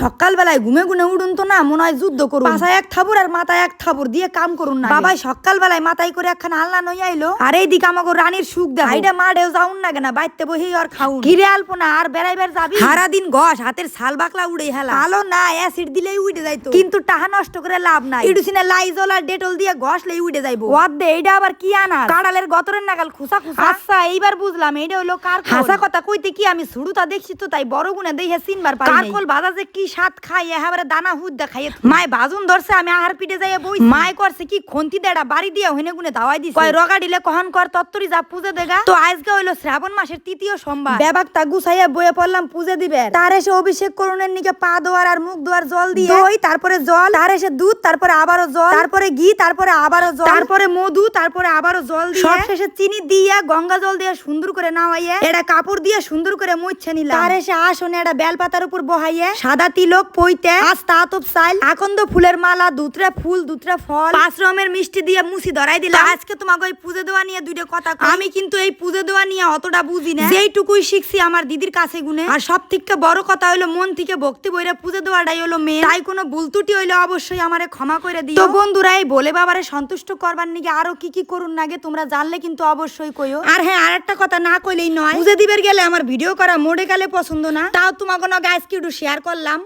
সকাল বেলায় ঘুমে ঘুমে উঠুন তো না মনে হয় যুদ্ধ করুন, পাছায় এক থাবুর আর মাথায় এক থাবুর দিয়ে কাম করুন না। বাবাই সকাল বেলায় মাথায় করে একখানা আল্লাহ নই আইলো, আর এইদিকে আমাকে রানীর সুখ দেয় এইটা মাঠেও যাউন না কেনা বাইতে বহি আর খাউন ঘিরে আলপো না আর বেড়াইবার যাবি সারাদিন ঘষ হাতের ছাল বাকলা উড়ে হেলা আলো না অ্যাসিড দিলেই উঠে যাইতো, কিন্তু টাহা নষ্ট করে লাভ নাই। ইডুসিনে লাইজল আর ডেটল দিয়ে ঘষলেই উঠে যাইবো। ওয়াদে এইটা আবার কি আনা কাড়ালের গতরের নাগাল খুসা খুসা। আচ্ছা এইবার বুঝলাম এইটা হলো কার হাসা কথা কইতে কি আমি শুরুটা দেখছি তো তাই বড় গুনে দেখে চিনবার পারি কারকল ভাজা যে কি স্বাদ খাই এবারে দানা হুদ দেখাইয়ে মায় বাজুন ধরছে আমি আহার পিঠে যাই বই মায় করছে কি খন্তি দেড়া বাড়ি দিয়ে হইনে গুনে দাওয়াই দিছে কয় রগা দিলে কহন কর তত্তরি যা পূজা দেগা। তো আজকে হইলো শ্রাবণ মাসের তৃতীয় সোমবার, বেবাকটা গুছাইয়া বইয়ে পড়লাম পূজা দিবে। তার এসে অভিষেক করুনের নিকে পা ধোয়ার আর মুখ ধোয়ার জল দিয়ে দই, তারপরে জল, তার এসে দুধ, তারপরে আবারও জল, তারপরে ঘি, তারপরে আবারও জল, তারপরে মধু, তারপরে আবারও জল দিয়ে সবশেষে চিনি দিয়া গঙ্গা জল দিয়ে সুন্দর করে নামাইয়া এটা কাপড় দিয়ে সুন্দর করে মুছে নিলাম। তার এসে আসনে এটা বেলপাতার উপর বহাইয়া সাদা তিলক পইতে আস্তা আতপ চাইল আকন্দ ফুলের মালা দুতরা ফুল দুতরা ফল 5 রকমের মিষ্টি দিয়ে মুছি ধরাই দিলাম। আজকে তোমাকে ওই পূজা দেওয়া নিয়ে দুইটা কথা আমি কিন্তু এই পূজা দেওয়া নিয়ে অতটা বুঝি না, যেইটুকুই শিখছি আমার দিদির কাছে গুনে। আর সব থেকে বড় কথা হইলো মন থেকে ভক্তি বইরা পূজা দেওয়াটাই হলো মেন, তাই কোনো ভুল ত্রুটি হইলে অবশ্যই আমারে ক্ষমা করে দিও। তো বন্ধুরা এই বলে বাবারে সন্তুষ্ট করবার নিকে আরো কি কি করুন নাগে তোমরা জানলে কিন্তু অবশ্যই কইও। আর হ্যাঁ আরেকটা কথা না কইলেই নয়, পূজা দিবার গেলে আমার ভিডিও করা মোড়ে গেলে পছন্দ না, তাও তোমাকে না গাইস কি একটু শেয়ার করলাম।